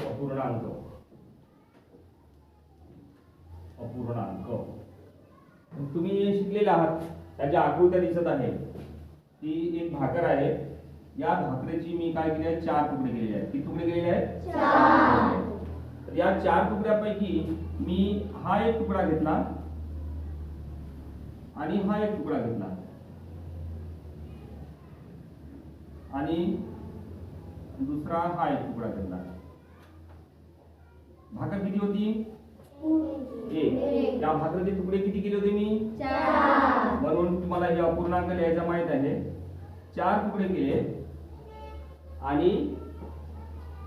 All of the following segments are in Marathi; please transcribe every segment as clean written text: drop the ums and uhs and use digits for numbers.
अपूर्णांक अपूर्णांक तुम्ही शिकलेले आहात, त्याच्या आकृत्या दिसत आहे की एक भाकर आहे. या भाकरीची मी काय केले आहे, 4 तुकडे केलेले आहेत. किती तुकडे केलेले आहेत? 4. तर या 4 तुकड्यापैकी मी हा एक तुकडा घेतला आणि हा एक तुकडा घेतला आणि दुसरा हा एक तुकडा घेतला. भाकर किती होती? 1. या भाकरीचे तुकडे किती केले होते मी? 4. म्हणून तुम्हाला हे अपूर्णांक लिहायचा माहित आहे. 4 तुकडे केले आणि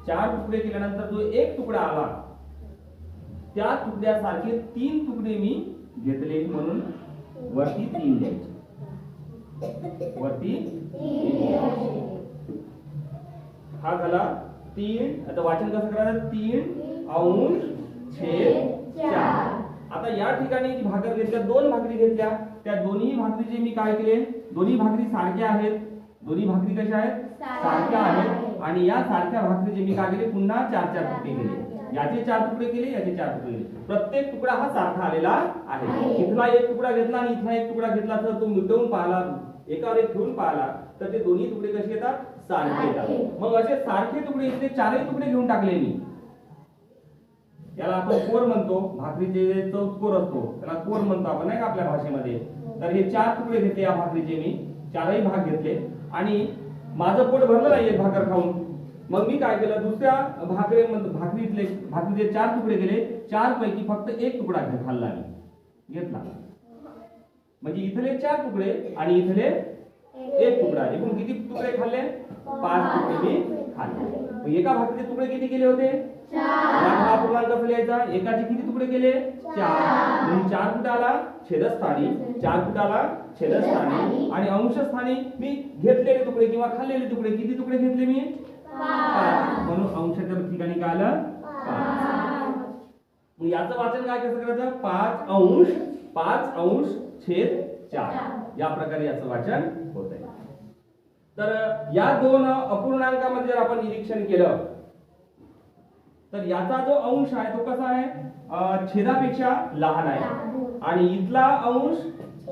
4 तुकडे केल्यानंतर जो एक तुकडा आला त्या तुकड्यासारखे 3 तुकडे मी घेतले, म्हणून वरती 3 लिहायचे. वरती 3 लिहायचे. हा झाला 3. आता वाचन कसं करायचं? 3 अंश छेद 4. आता या ठिकाणी जी भाकर घेतल्या, 2 भाकरी घेतल्या. त्या दोन्ही भाकरीचे मी काय केले? दोन्ही भाकरी सारख्या आहेत. दोन्ही भाकरी कशा आहेत? सारख्या आहेत. आणि या सारख्या भाकरीचे मी काय केले? पुन्हा 4-4 तुकडे केले. याचे 4 तुकडे केले, याचे 4 तुकडे केले. प्रत्येक तुकडा हा सारखा आलेला आहे. इथला एक तुकडा घेतला आणि इथला एक तुकडा घेतला तर तो मिटवून पाहिला, एकावर एक ठेवून पाहिला तर ते दोन्ही तुकडे कसे येतात? सारखे येतात. मग असे सारखे तुकडे इथे 4ही तुकडे घेऊन टाकले मी. याला आपण कोर म्हणतो. भाकरीचे चौकोर असतो त्याला कोर म्हणतो आपण, नाही का आपल्या भाषेमध्ये. तर हे 4 तुकडे घेतले या भाकरीचे मी, 4ही भाग घेतले आणि माझं पोट भरलं नाही एक भाकर खाऊन. मग मी काय केलं? दुसऱ्या भाकरीचे 4 तुकडे केले. 4 पैकी फक्त एक तुकडा खाल्ला मी, घेतला. म्हणजे इथले 4 तुकडे आणि इथले एक तुकडा, एकूण किती तुकडे खाल्ले? 5 तुकडे मी खाल्ले. एका भाकरीचे तुकडे किती केले होते? 4. हा अपूर्णांक कसा लिहायचा? एकाचे किती तुकडे केले? 4. म्हणून 4 कुठे आला? छेदस्थानी. 4 कुठे आला? छेदस्थानी. आणि अंशस्थानी मी घेतलेले तुकडे किंवा खाल्लेले तुकडे किती तुकडे घेतले मी? 5. म्हणून अंशाच्या ठिकाणी काय आलं? 5. मग याचं वाचन काय कसं करायचं? 5 अंश छेद 4. या प्रकारे याचं वाचन होत आहे. तर या दोन अपूर्णांकामध्ये जर आपण निरीक्षण केलं तर याचा जो अंश आहे तो कसा आहे? छेदापेक्षा लहान आहे आणि इथला अंश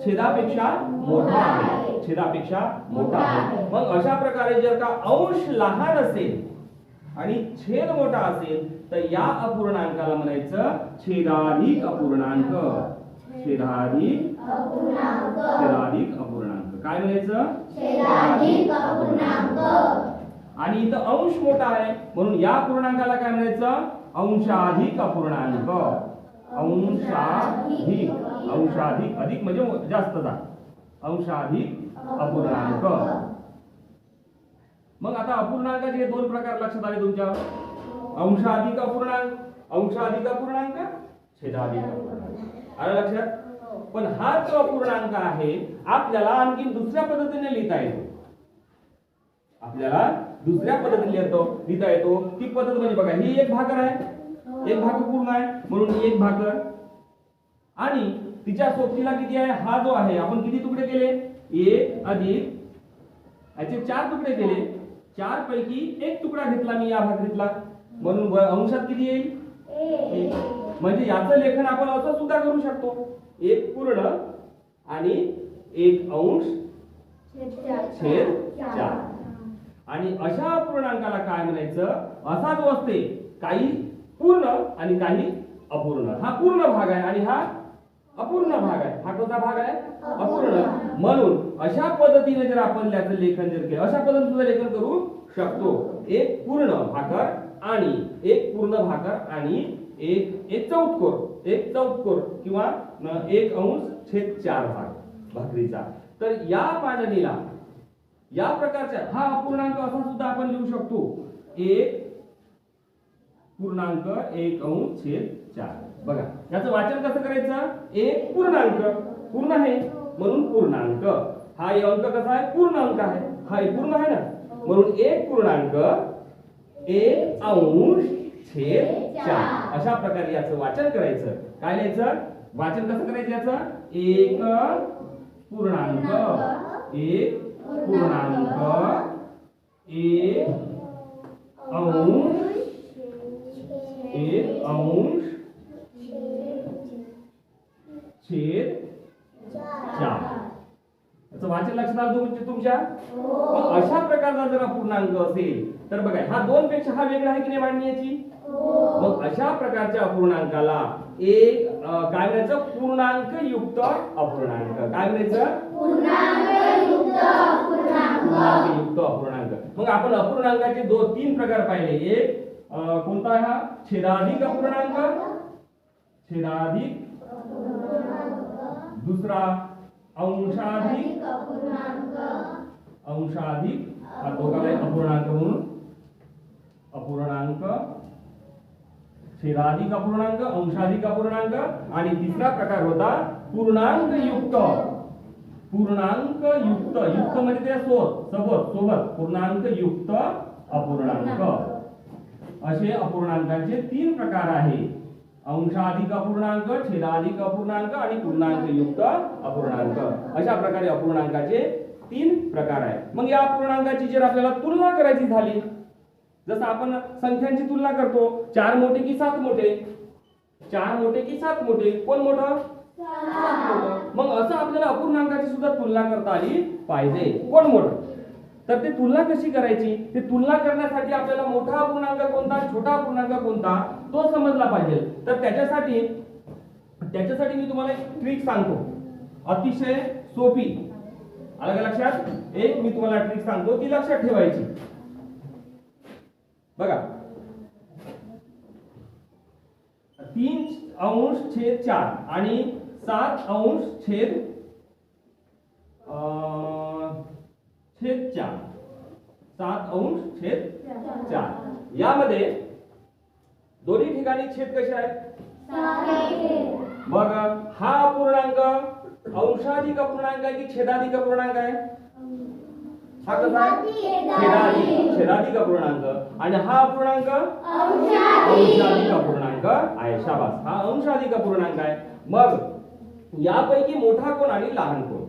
छेदापेक्षा मोठा आहे. छेदापेक्षा मोठा आहे. मग अशा प्रकारे जर का अंश लहान असेल आणि छेद मोठा असेल तर या अपूर्णांकाला म्हणायचं छेदाधिक अपूर्णांक. छेदाधिक अपूर्णांक काय म्हणायचं? छेदाधिक अपूर्णांक. आणि इथं अंश मोठा आहे म्हणून या अपूर्णांकाला काय म्हणायचं? अंशाधिक अपूर्णांक. अंशाधिक अधिक म्हणजे जास्तचा. अंशाधिक अपूर्णांक. मग आता अपूर्णांकाचे 2 प्रकार लक्षात आले तुमच्या. अंशाधिक अपूर्णांक, छेदाधिक अपूर्णांक. आलं लक्षात? पण हा जो अपूर्णांक आहे आपल्याला आणखी दुसऱ्या पद्धतीने लिहिता येतो. आपल्याला दुसऱ्या पद्धतीने लिहिता येतो. ती पद्धत म्हणजे बघा, ही एक भाकर आहे, एक भाकर पूर्ण आहे म्हणून ही एक भाकर. आणि तिच्या सोबतीला किती आहे? हा जो आहे आपण किती तुकडे केले? 1 अधिक याचे 4 तुकडे केले. 4 पैकी एक तुकडा घेतला मी या भाकरीतला म्हणून अंशात किती येईल? 1. म्हणजे याचं लेखन आपण असं सुद्धा करू शकतो, 1 पूर्ण आणि 1 अंश छेद 4. आणि अशा अपूर्णांकाला काय म्हणायचं? असा जो असते काही पूर्ण आणि काही अपूर्ण. हा पूर्ण भाग आहे आणि हा अपूर्ण भाग आहे. हा कोणता भाग आहे? अपूर्ण. म्हणून अशा पद्धतीने जर आपण त्याचं लेखन जर केलं, अशा पद्धतीने लेखन करू शकतो. एक पूर्ण भाकर आणि एक पूर्ण भाकर आणि एक चौकोर किंवा 1 अंश छेद 4 भाग भाकरीचा. तर या मांडणीला या प्रकारच्या हा अपूर्णांक असा सुद्धा आपण लिहू शकतो, 1 पूर्णांक 1 अंश छेद 4. बघा याचं वाचन कसं करायचं? 1 पूर्णांक, पूर्ण आहे म्हणून पूर्णांक. हा अंक कसा आहे? पूर्ण अंक आहे. हा पूर्ण आहे ना म्हणून 1 पूर्णांक 1 अंश छेद 4. अशा प्रकारे याचं वाचन करायचं. काय लिहायचं? वाचन कसं करायचं याचं? 1 पूर्णांक 1 पूर्णांक 1 अंश तुमच्या? मग अशा प्रकारचा जर अपूर्णांक असेल तर बघा हा 2 पेक्षा हा वेगळा आहे की नाही मांडणी याची? मग अशा प्रकारच्या अपूर्णांकाला एक काय म्हणायचं? पूर्णांक युक्त अपूर्णांक. काय म्हणायचं? पूर्णांक युक्त अपूर्णांक. मग आपण अपूर्णांकाचे 3 प्रकार पाहिले. एक कोणता आहे हा? छेदाधिक अपूर्णांक. छेदाधिक. दुसरा अंशाधिक अपूर्णांक. अंशाधिक हा दोघाला अपूर्णांक म्हणून. अपूर्णांक, छेदाधिक अपूर्णांक, अंशाधिक अपूर्णांक. आणि तिसरा प्रकार होता पूर्णांक युक्त. पूर्णांक युक्त. युक्त म्हणजे त्या सोबत पूर्णांक युक्त अपूर्णांक. असे अपूर्णांकांचे 3 प्रकार आहे. अंशाधिक अपूर्णांक, छेदाधिक अपूर्णांक आणि पूर्णांक युक्त अपूर्णांक. अशा प्रकारे अपूर्णांकाचे 3 प्रकार आहेत. मग या अपूर्णांकाची जर आपल्याला तुलना करायची झाली, जसं आपण संख्यांची तुलना करतो, 4 मोठे की 7 मोठे? 4 मोठे की 7 मोठे? कोण मोठं? 7 मोठं. मग असं आपल्याला अपूर्णांकाची सुद्धा तुलना करता आली पाहिजे. कोण मोठं? तर ते तुलना कशी करायची? ते तुलना करण्यासाठी आपल्याला मोठा अपूर्णांक कोणता, छोटा अपूर्णांक कोणता तो समजला पाहिजे. तर त्याच्यासाठी मी तुम्हाला एक ट्रिक सांगतो, अतिशय सोपी. आलं का लक्षात? एक मी तुम्हाला ट्रिक सांगतो, ती लक्षात ठेवायची. बघा, 3/4 आणि 7/4 7/4 यामध्ये दोन्ही ठिकाणी छेद कसे आहेत? मग हा अपूर्णांक अंशाधिक अपूर्णांक आहे की छेदाधिक अपूर्णांक आहे? हा कसा आहे? छेदाधिक अपूर्णांक. आणि हा अपूर्णांक अंशाधिक अपूर्णांक आहे. शाबास, हा अंशाधिक अपूर्णांक आहे. मग यापैकी मोठा कोण आणि लहान कोण?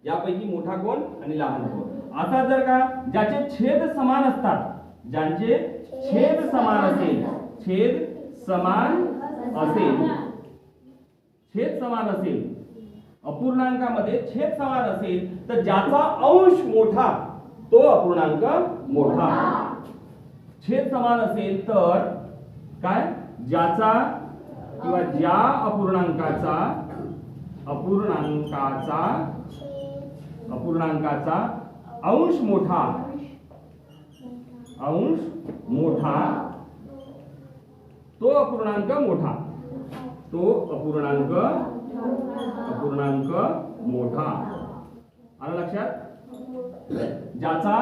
यापैकी मोठा कोण आणि लहान कोण? आता जर का ज्याचे छेद समान असतात, ज्यांचे छेद समान असेल, छेद समान असेल, अपूर्णांकामध्ये छेद समान असेल तर ज्याचा अंश मोठा तो अपूर्णांक मोठा. छेद समान असेल तर काय? ज्याचा किंवा ज्या अपूर्णांकाचा अंश मोठा तो अपूर्णांक मोठा. आलं लक्षात? ज्याचा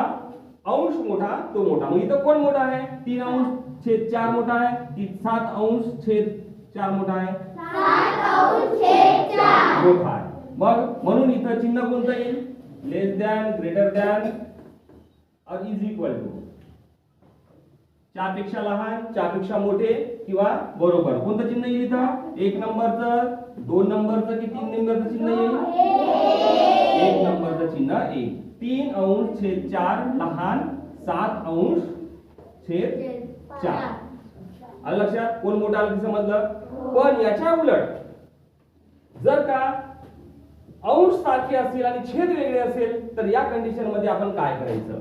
अंश मोठा तो मोठा. मग इथं कोण मोठा आहे? 3/4 मोठा आहे की 7/4 मोठा आहे? 7/4 मोठा आहे. मग म्हणून इथं चिन्ह कोणतं येईल? लेस दॅन, ग्रेटर दॅन और इज इक्वल टू. 4 पेक्षा लहान, 4 पेक्षा मोठे किंवा बरोबर. कोणतं चिन्ह येईल इथं? 1 नंबरचं, 2 नंबरचं की 3 नंबरचं चिन्ह येईल? 1 नंबरचं चिन्ह येईल. 3/4 लहान, 7/4. आलं लक्षात? कोण मोठा आलं समजलं? पण याच्या उलट जर का अंश सारखे असेल आणि छेद वेगळे असेल तर या कंडिशन मध्ये आपण काय करायचं?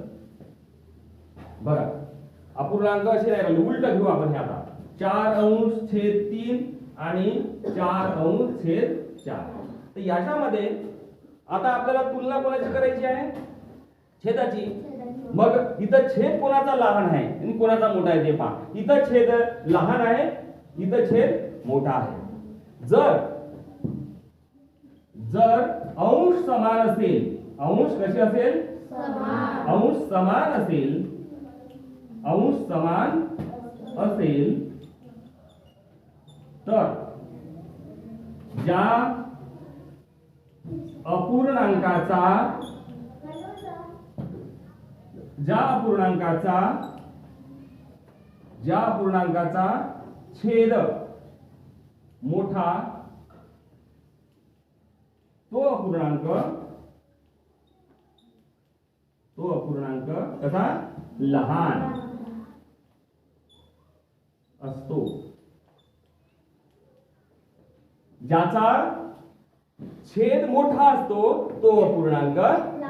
बघा, अपूर्णांक असे नाही राहिले, उलट घेऊ आपण हे आता. 4/3 आणि 4/4. तर याच्यामध्ये आता आपल्याला तुलना कोणाची करायची आहे? छेदाची. मग इथं छेद कोणाचा लहान आहे आणि कोणाचा मोठा आहे ते पहा. इथं छेद लहान आहे, इथं छेद मोठा आहे. जर अंश समान असेल, अंश कसे असेल? अंश समान असेल तर ज्या अपूर्णांकाचा छेद मोठा तो अपूर्णांक कसा? लहान असतो. ज्याचा छेद मोठा असतो तो अपूर्णांक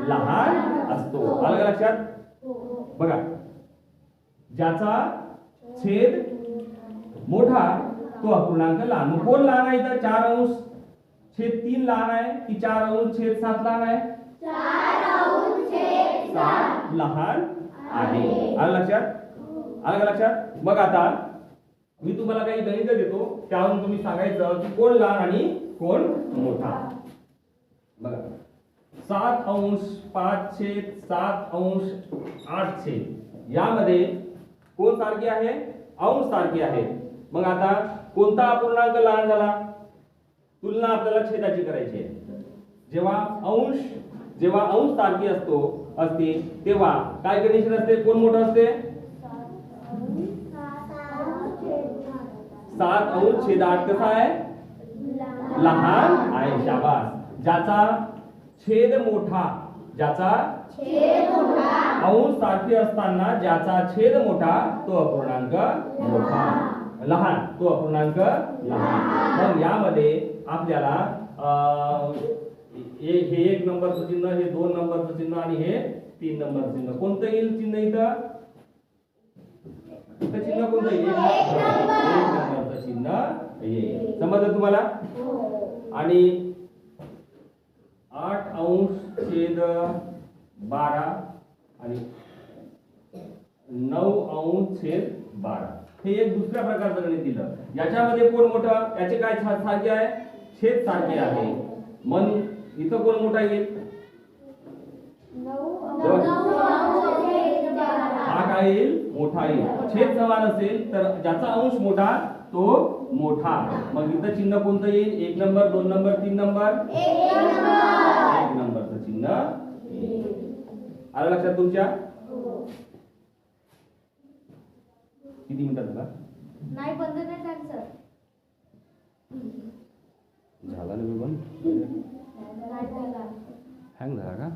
लहान असतो. आलं का लक्षात? बघा, ज्याचा छेद मोठा तो अपूर्णांक लहान. मग कोण लहान आहे? तर 4 अंश छेद 3 लहान आहे की 4 अंश छेद 7 लहान आहे? 7 लहान आहे. आलं लक्षात? आलं का लक्षात? मग आता मी तुम्हाला काही गणित देतो, त्यावरून तुम्ही सांगायचं की कोण लहान आणि कोण मोठा. बघा, 7 अंश 5 छेद 7 अंश 8 छेद यामध्ये कोण सारखे आहे? अंश सारखे आहे. मग आता कोणता अपूर्णांक लहान झाला? तुलना आपल्याला छेदाची करायची आहे. जेव्हा अंश सारखी असते तेव्हा काय कंडिशन असते? कोण मोठं असते? 7 अंश छेद 8 कसा आहे? लहान आहे. शाबास. ज्याचा छेद मोठा अंश सारखे असताना ज्याचा छेद मोठा तो अपूर्णांक मोठा, लहान तो अपूर्णांक लहान. मग यामध्ये आपल्याला हे 1 नंबरचं चिन्ह, हे 2 नंबरचं चिन्ह आणि हे 3 नंबरचं चिन्ह. कोणतं येईल चिन्ह इथं? इथं चिन्ह कोणतं येईल? 1 नंबरचं चिन्ह येईल. समजलं तुम्हाला? आणि 8 अंश छेद 12 आणि 9 अंश छेद 12 हे एक दुसऱ्या प्रकारचं गणित दिलं. याच्यामध्ये कोण मोठं? याचे काय सारखे आहे? छेद सारखे आहे. म्हणून इथं कोण मोठा येईल? हा काय येईल? मोठा येईल. छेद समान असेल तर ज्याचा अंश मोठा तो मोठा. मग इथं चिन्ह कोणतं येईल? 1 नंबर, 2 नंबर, 3 नंबर? 1 नंबरचं चिन्ह येईल. आलं लक्षात तुमच्या? किती मिनिटात झाला? नाही, बंद नाही सर. झाला ना? मी बंद. नाही झाला. हँग झाला का?